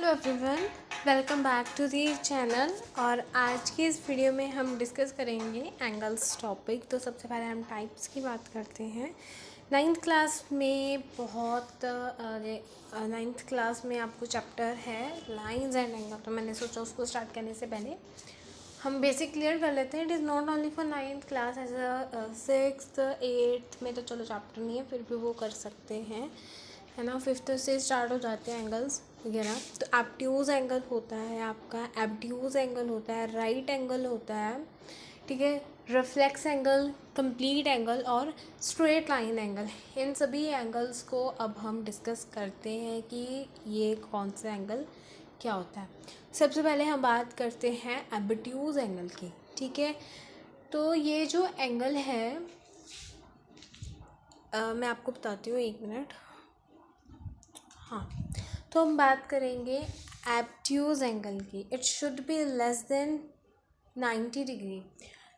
Everyone, welcome back to the channel. और आज की इस वीडियो में हम डिस्कस करेंगे एंगल्स टॉपिक। तो सबसे पहले हम टाइप्स की बात करते हैं। नाइन्थ क्लास में नाइन्थ क्लास में आपको चैप्टर है लाइंस एंड एंगल, तो मैंने सोचा उसको स्टार्ट करने से पहले हम बेसिक क्लियर कर लेते हैं। It is not only for ninth class, as sixth eighth में तो चलो चैप्टर नहीं है, फिर भी वो कर सकते हैं, है ना। फिफ्थ से स्टार्ट हो जाते हैं एंगल्स वगैरह। तो एब्ट्यूज़ एंगल होता है आपका, एब्ड्यूज़ एंगल होता है, राइट एंगल होता है, ठीक है, रिफ्लेक्स एंगल, कंप्लीट एंगल और स्ट्रेट लाइन एंगल। इन सभी एंगल्स को अब हम डिस्कस करते हैं कि ये कौन सा एंगल क्या होता है। सबसे पहले हम बात करते हैं एब्ट्यूज़ एंगल की, ठीक है। तो ये जो एंगल है मैं आपको बताती हूँ, एक मिनट। हाँ, तो हम बात करेंगे एब्ट्यूज़ एंगल की। It should be less than 90 degree.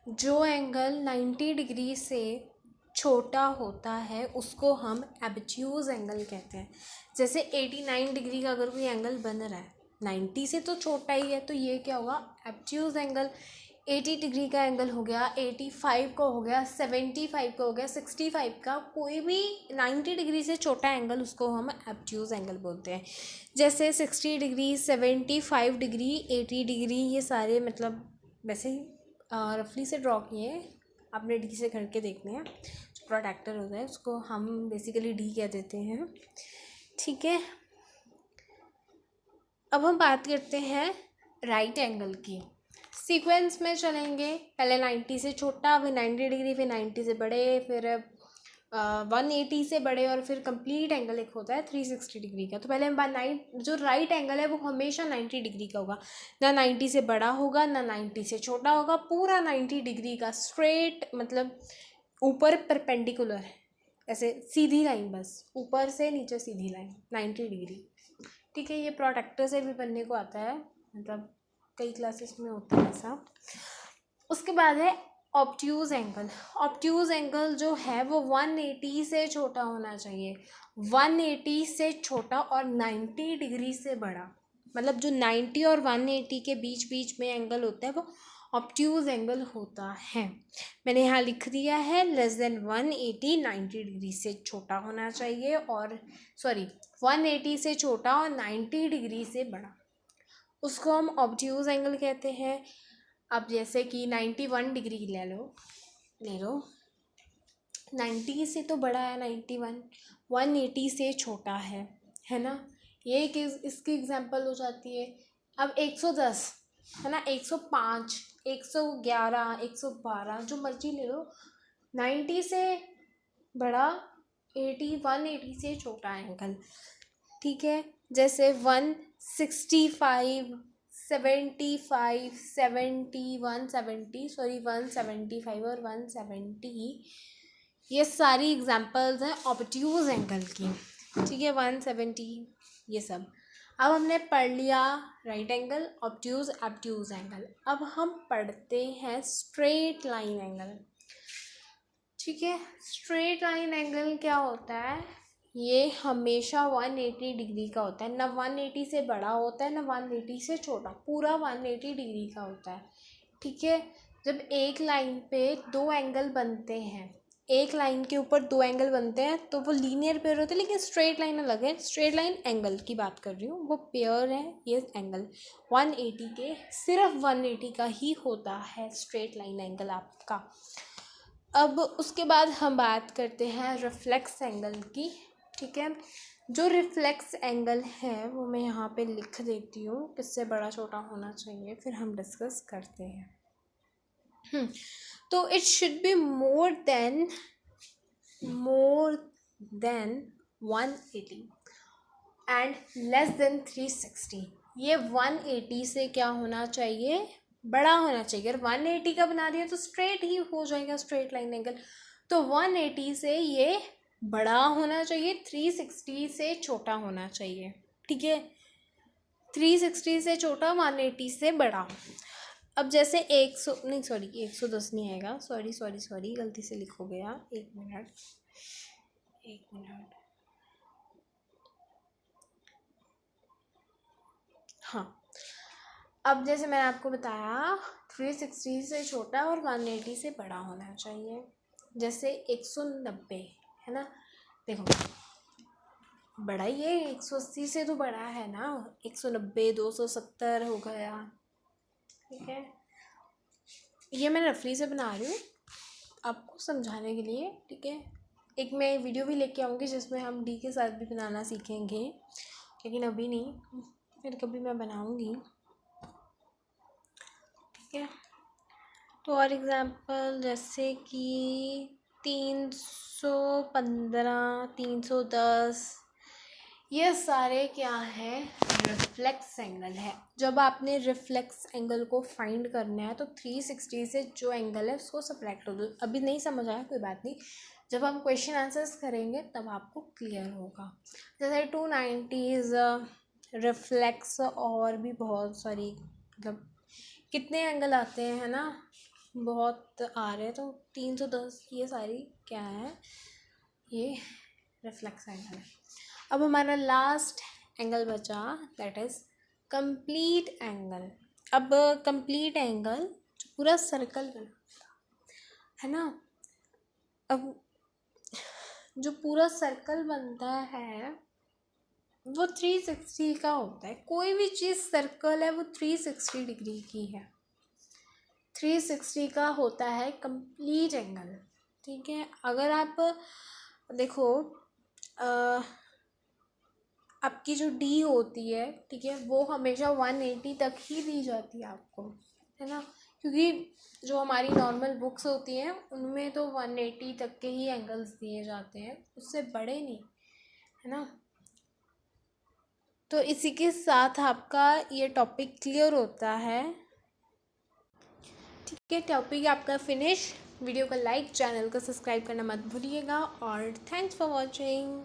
जो एंगल 90 डिग्री से छोटा होता है उसको हम एब्ट्यूज़ एंगल कहते हैं। जैसे 89 डिग्री का अगर कोई एंगल बन रहा है, 90 से तो छोटा ही है, तो ये क्या होगा, एब्ट्यूज़ एंगल। 80 डिग्री का एंगल हो गया, 85 का हो गया, 75 का हो गया, 65 का, कोई भी 90 डिग्री से छोटा एंगल उसको हम एब्ट्यूज़ एंगल बोलते हैं। जैसे 60 डिग्री, 75 डिग्री, 80 डिग्री, ये सारे मतलब वैसे ही रफली से ड्रॉ किए हैं, आपने डी से करके देखने हैं। जो प्रोटेक्टर होता है उसको हम बेसिकली डी कह देते हैं, ठीक है। अब हम बात करते हैं राइट एंगल की। सीक्वेंस में चलेंगे, पहले 90 से छोटा, फिर 90 डिग्री, फिर 90 से बड़े, फिर 180 से बड़े, और फिर कंप्लीट एंगल एक होता है 360 डिग्री का। तो पहले हम बात जो राइट एंगल है वो हमेशा 90 डिग्री का होगा, ना 90 से बड़ा होगा ना 90 से छोटा होगा, पूरा 90 डिग्री का स्ट्रेट, मतलब ऊपर परपेंडिकुलर, ऐसे सीधी लाइन, बस ऊपर से नीचे सीधी लाइन 90 डिग्री, ठीक है। ये प्रोटेक्टर से भी बनने को आता है, मतलब कई क्लासेस में होता है ऐसा। उसके बाद है ऑब्ट्यूज़ एंगल। ऑब्ट्यूज़ एंगल जो है वो 180 से छोटा होना चाहिए, 180 से छोटा और 90 डिग्री से बड़ा। मतलब जो 90 और 180 के बीच बीच में एंगल होता है वो ऑब्ट्यूज़ एंगल होता है। मैंने यहाँ लिख दिया है लेस देन 180, 90 डिग्री से छोटा होना चाहिए, और 180 से छोटा और 90 डिग्री से बड़ा, उसको हम ऑब्ट्यूज़ एंगल कहते हैं। अब जैसे कि 91 डिग्री ले लो, 90 से तो बड़ा है 91, 180 से छोटा है ना। ये एक इसकी एग्जांपल हो जाती है। अब 110 है ना, 105, 111, 112, जो मर्जी ले लो, 90 से बड़ा, 180 से छोटा एंगल, ठीक है। जैसे 165, 75, 70, 175 और 170, ये सारी एग्जांपल्स हैं ऑब्ट्यूज़ एंगल की, ठीक है। 170, ये सब। अब हमने पढ़ लिया राइट एंगल, ऑब्ट्यूज़, एब्ट्यूज़ एंगल। अब हम पढ़ते हैं स्ट्रेट लाइन एंगल, ठीक है। स्ट्रेट लाइन एंगल क्या होता है, ये हमेशा 180 डिग्री का होता है, ना 180 से बड़ा होता है ना 180 से छोटा, पूरा 180 डिग्री का होता है, ठीक है। जब एक लाइन पे दो एंगल बनते हैं, एक लाइन के ऊपर दो एंगल बनते हैं, तो वो लीनियर पेयर होते हैं, लेकिन स्ट्रेट लाइन अलग है। स्ट्रेट लाइन एंगल की बात कर रही हूँ, वो पेयर है। ये एंगल 180 के, सिर्फ 180 का ही होता है स्ट्रेट लाइन एंगल आपका। अब उसके बाद हम बात करते हैं रिफ्लेक्स एंगल की, ठीक है। जो रिफ्लेक्स एंगल है वो मैं यहाँ पे लिख देती हूँ, किससे बड़ा छोटा होना चाहिए, फिर हम डिस्कस करते हैं। तो it should be more than 180 and less than 360। ये 180 से क्या होना चाहिए, बड़ा होना चाहिए। अगर 180 का बना दिया तो स्ट्रेट ही हो जाएगा स्ट्रेट लाइन एंगल, तो 180 से ये बड़ा होना चाहिए, 360 से छोटा होना चाहिए, ठीक है। 360 से छोटा, 180 से बड़ा। अब जैसे 110 नहीं आएगा, सॉरी गलती से लिखो गया, एक मिनट। हाँ, अब जैसे मैंने आपको बताया 360 से छोटा और 180 से बड़ा होना चाहिए। जैसे 190 है ना, देखो बड़ा ही है, 180 से तो बड़ा है ना, 190 270 हो गया, ठीक है। ये मैं रफली से बना रही हूँ आपको समझाने के लिए, ठीक है। एक मैं वीडियो भी लेके आऊँगी जिसमें हम डी के साथ भी बनाना सीखेंगे, लेकिन अभी नहीं, फिर कभी मैं बनाऊँगी, ठीक है। तो और एग्ज़ाम्पल जैसे कि 315 310, ये सारे क्या है, रिफ्लेक्स एंगल है। जब आपने रिफ्लेक्स एंगल को फाइंड करना है तो 360 से जो एंगल है उसको सब्ट्रैक्ट कर दो। अभी नहीं समझ आया कोई बात नहीं, जब हम क्वेश्चन आंसर्स करेंगे तब आपको क्लियर होगा। जैसे 290 रिफ्लेक्स, और भी बहुत सारी, मतलब कितने एंगल आते हैं, है ना, बहुत आ रहे हैं। तो 310 ये सारी क्या है, ये रिफ्लेक्स एंगल है। अब हमारा लास्ट एंगल बचा, दैट इज़ कंप्लीट एंगल। अब कंप्लीट एंगल जो पूरा सर्कल बनाता है ना, अब जो पूरा सर्कल बनता है वो 360 का होता है। कोई भी चीज़ सर्कल है वो 360 डिग्री की है, 360 का होता है कंप्लीट एंगल, ठीक है। अगर आप देखो आपकी जो डी होती है, ठीक है, वो हमेशा 180 तक ही दी जाती है आपको, है ना, क्योंकि जो हमारी नॉर्मल बुक्स होती हैं उनमें तो 180 तक के ही एंगल्स दिए जाते हैं, उससे बड़े नहीं, है ना। तो इसी के साथ आपका ये टॉपिक क्लियर होता है, ठीक है। टॉपिक आपका फिनिश। वीडियो को लाइक, चैनल को सब्सक्राइब करना मत भूलिएगा, और थैंक्स फॉर वॉचिंग।